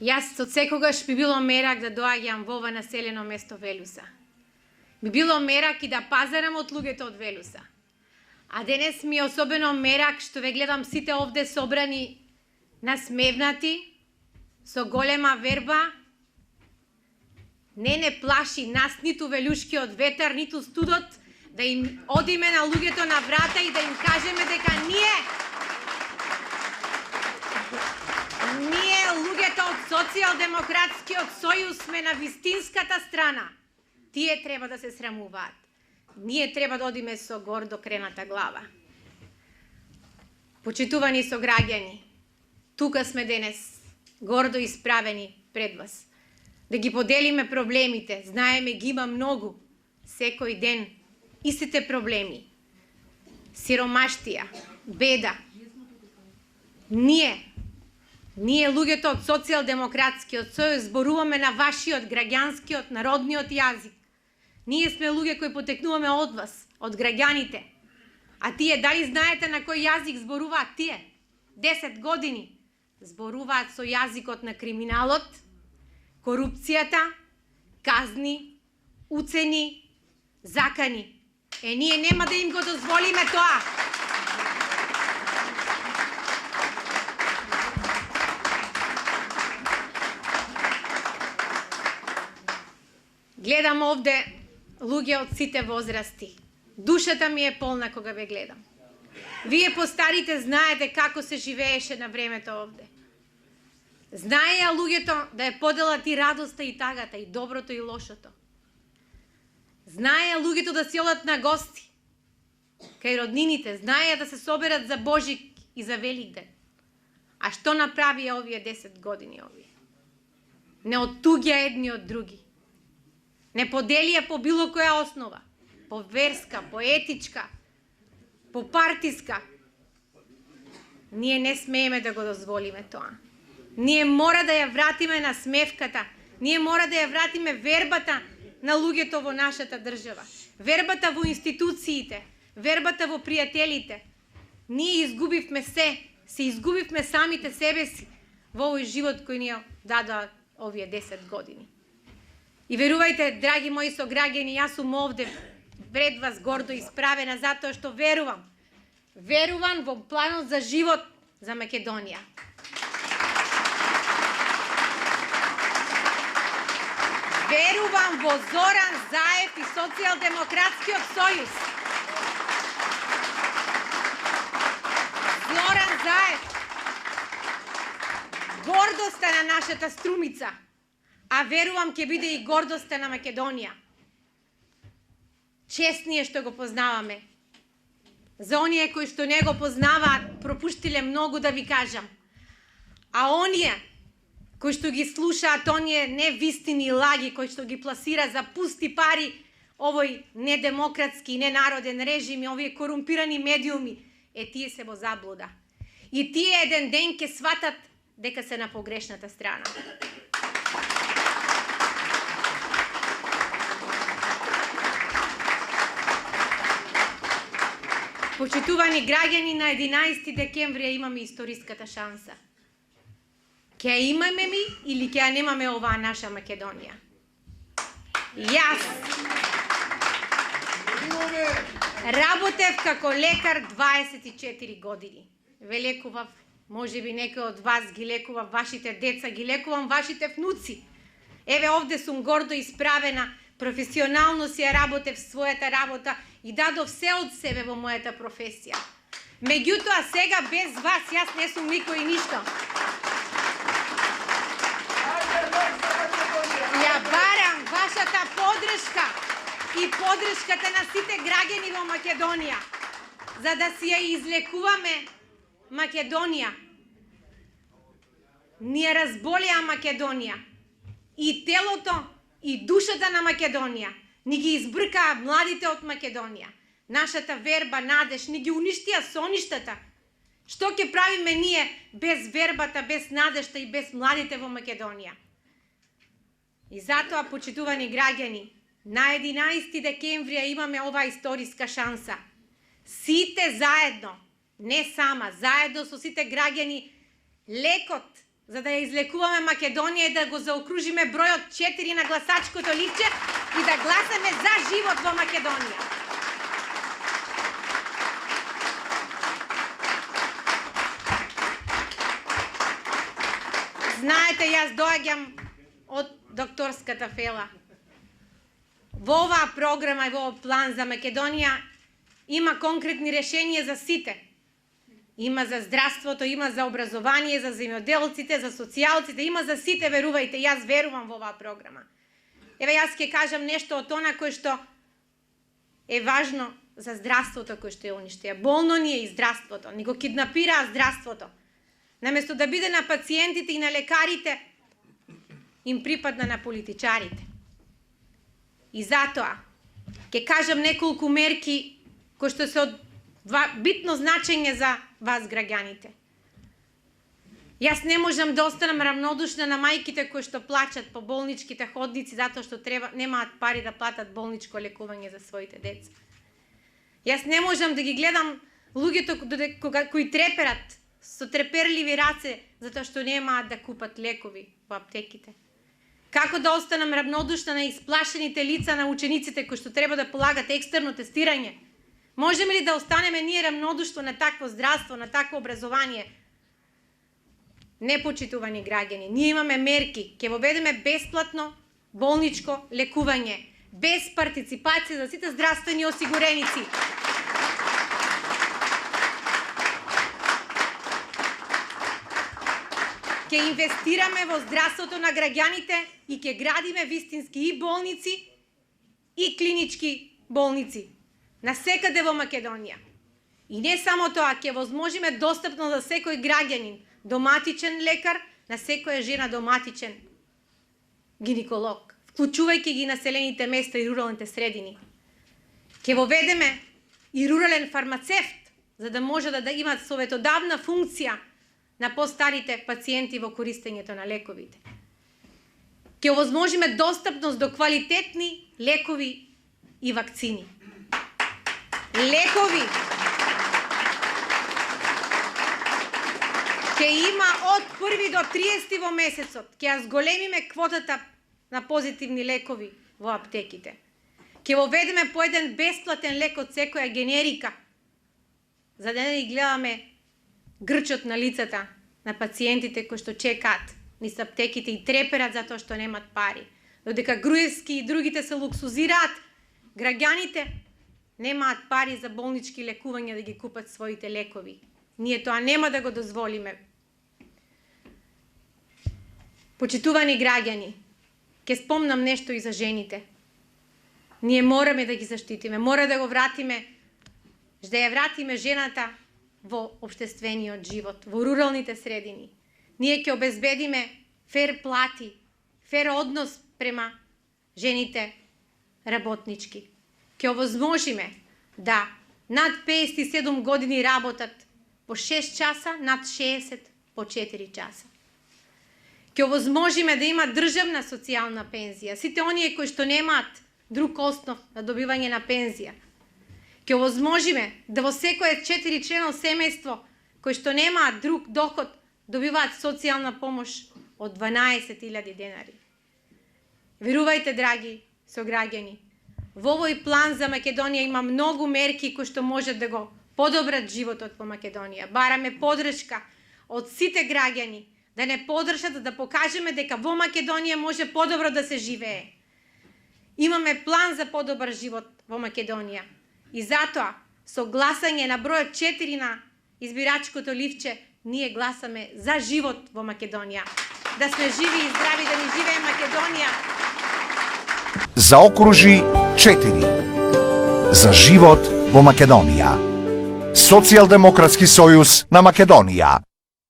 Јас од секогаш би било мерак да доаѓам во ова населено место Велуса. Би било мерак и да пазарам од луѓето од Велуса. А денес ми е особено мерак што ве гледам сите овде собрани насмевнати, со голема верба. Не плаши нас ниту велушкиот ветер, ниту студот, да им одиме на луѓето на врата и да им кажеме дека ние луѓето од Социјалдемократскиот сојуз сме на вистинската страна. Тие треба да се срамуваат. Ние треба да одиме со гордо крената глава. Почитувани сограѓани, тука сме денес, гордо исправени пред вас. Да ги поделиме проблемите, знаеме ги има многу, секој ден, истите проблеми. Сиромаштија, беда. Ние луѓето од Социјалдемократскиот сојуз зборуваме на вашиот граѓанскиот народниот јазик. Ние сме луѓе кои потекнуваме од вас, од граѓаните. А тие дали знаете на кој јазик зборуваат тие? 10 години зборуваат со јазикот на криминалот, корупцијата, казни, уцени, закани. Ние нема да им го дозволиме тоа. Гледам овде луѓе од сите возрасти. Душата ми е полна кога ве гледам. Вие постарите знаете како се живееше на времето овде. Знаеја луѓето да е поделат и радоста и тагата, и доброто и лошото. Знаеја луѓето да си одат на гости кај роднините, знаеја да се соберат за Божик и за Великден. А што направија овие 10 години овие? Не оттуѓа едни од други. Не поделија по било која основа, по верска, по етичка, по партиска. Ние не смееме да го дозволиме тоа. Ние мора да ја вратиме на смевката, ние мора да ја вратиме вербата на луѓето во нашата држава, вербата во институциите, вербата во пријателите. Ние изгубивме се изгубивме самите себе си во овој живот кој ни дадоа овие 10 години. И верувајте, драги мои сограѓани, јас сум овде пред вас гордо исправена затоа што верувам во планот за живот за Македонија. Верувам во Зоран Заев и Социјалдемократскиот сојуз. Зоран Заев, гордоста на нашата Струмица, а верувам ќе биде и гордоста на Македонија. Чест ни е што го познаваме. За оние кои што не го познаваат, пропуштиле многу да ви кажам. А оние кои што ги слушаат, оние невистини и лаги кои што ги пласира за пусти пари овој недемократски и ненароден режим и овие корумпирани медиуми, тие се во заблуда. И тие еден ден ќе сватат дека се на погрешната страна. Почитувани граѓани, на 11 декември имаме историската шанса. Ќе ја имаме ми или ќе ја немаме оваа наша Македонија? Јас работев како лекар 24 години. Ве лекував, можеби некој од вас ги лекував вашите деца, ги лекувам вашите внуци. Еве овде сум гордо исправена, професионално си ја работев својата работа и дадов се од себе во мојата професија. Меѓутоа сега без вас јас не сум никој и ништо. Ја барам вашата подршка и подршката на сите граѓани во Македонија, за да си ја излекуваме Македонија. Ни ја разболеа Македонија. И телото и душата на Македонија. Ни ги избркаа младите од Македонија. Нашата верба, надеж, ни ги уништија соништата. Што ќе правиме ние без вербата, без надежта и без младите во Македонија? И затоа, почитувани граѓани, на 11 декември имаме оваа историска шанса. Сите заедно, не сама, заедно со сите граѓани, лекот за да ја излекуваме Македонија е да го заокружиме бројот 4 на гласачкото ливче и да гласаме за живот во Македонија. Знаете, јас доаѓам од докторската фела. Во оваа програма и во овој план за Македонија има конкретни решенија за сите. Има за здравството, има за образование, за земјоделците, за социјалците, има за сите, верувајте, јас верувам во оваа програма. Еве јас ќе кажам нешто од она кое што е важно за здравството кое што е уништија. Болно ни е и здравството, ни го киднапираа здравството. Наместо да биде на пациентите и на лекарите, им припадна на политичарите. И затоа ќе кажам неколку мерки кои што се од битно значење за вас, граѓаните. Јас не можам да останам равнодушна на мајките кои што плачат по болничките ходници затоа што немаат пари да платат болничко лекување за своите деца. Јас не можам да ги гледам луѓето кои треперат со треперливи раце затоа што немаат да купат лекови во аптеките. Како да останам равнодушна на исплашените лица на учениците кои што треба да полагат екстерно тестирање? Можеме ли да останеме ние равнодушно на такво здравство, на такво образование? Непочитувани граѓани, ние имаме мерки, ќе воведеме бесплатно болничко лекување, без партиципација за сите здравствени осигуреници. Ќе инвестираме во здравството на граѓаните и ќе градиме вистински и болници и клинички болници насекаде во Македонија. И не само тоа, ќе возможиме достапно за секој граѓанин доматичен лекар, на секоја жена доматичен гинеколог, вклучувајќи ги населените места и руралните средини. Ќе воведеме и рурален фармацевт, за да може да имат советодавна функција на постарите пациенти во користењето на лековите. Ќе овозможиме достапност до квалитетни лекови и вакцини. Лекови ќе има од 1 до 30 во месецот. Ќе ја зголемиме квотата на позитивни лекови во аптеките. Ќе воведеме по еден бесплатен лек од секоја генерика, за да не ги гледаме грчот на лицата на пациентите кои што чекаат низ аптеките и треперат затоа што немат пари. Додека Груевски и другите се луксузираат, граѓаните немаат пари за болнички лекувања да ги купат своите лекови. Ние тоа нема да го дозволиме. Почитувани граѓани, ќе спомнам нешто и за жените. Ние мораме да ги заштитиме, мора да го вратиме, да ја вратиме жената во општествениот живот, во руралните средини. Ние ќе обезбедиме фер плати, фер однос према жените работнички. Ќе овозможиме да над 57 години работат по 6 часа, над 60 по 4 часа. Ќе овозможиме да има државна социјална пензија. Сите оние кои што немаат друг основ на добивање на пензија. Ќе овозможиме да во секое 4 члено семејство кои што немаат друг доход добиваат социјална помош од 12.000 денари. Верувајте, драги сограѓани, во овој план за Македонија има многу мерки кои што можат да го подобрат животот во Македонија. Бараме подршка од сите граѓани да не подржат, да покажеме дека во Македонија може подобро да се живее. Имаме план за подобар живот во Македонија. И затоа, со гласање на бројот 4 на избирачкото ливче, ние гласаме за живот во Македонија. Да сме живи и здрави, да ни живее Македонија. Заокружи 4. За живот во Македонија. Социјалдемократски сојуз на Македонија.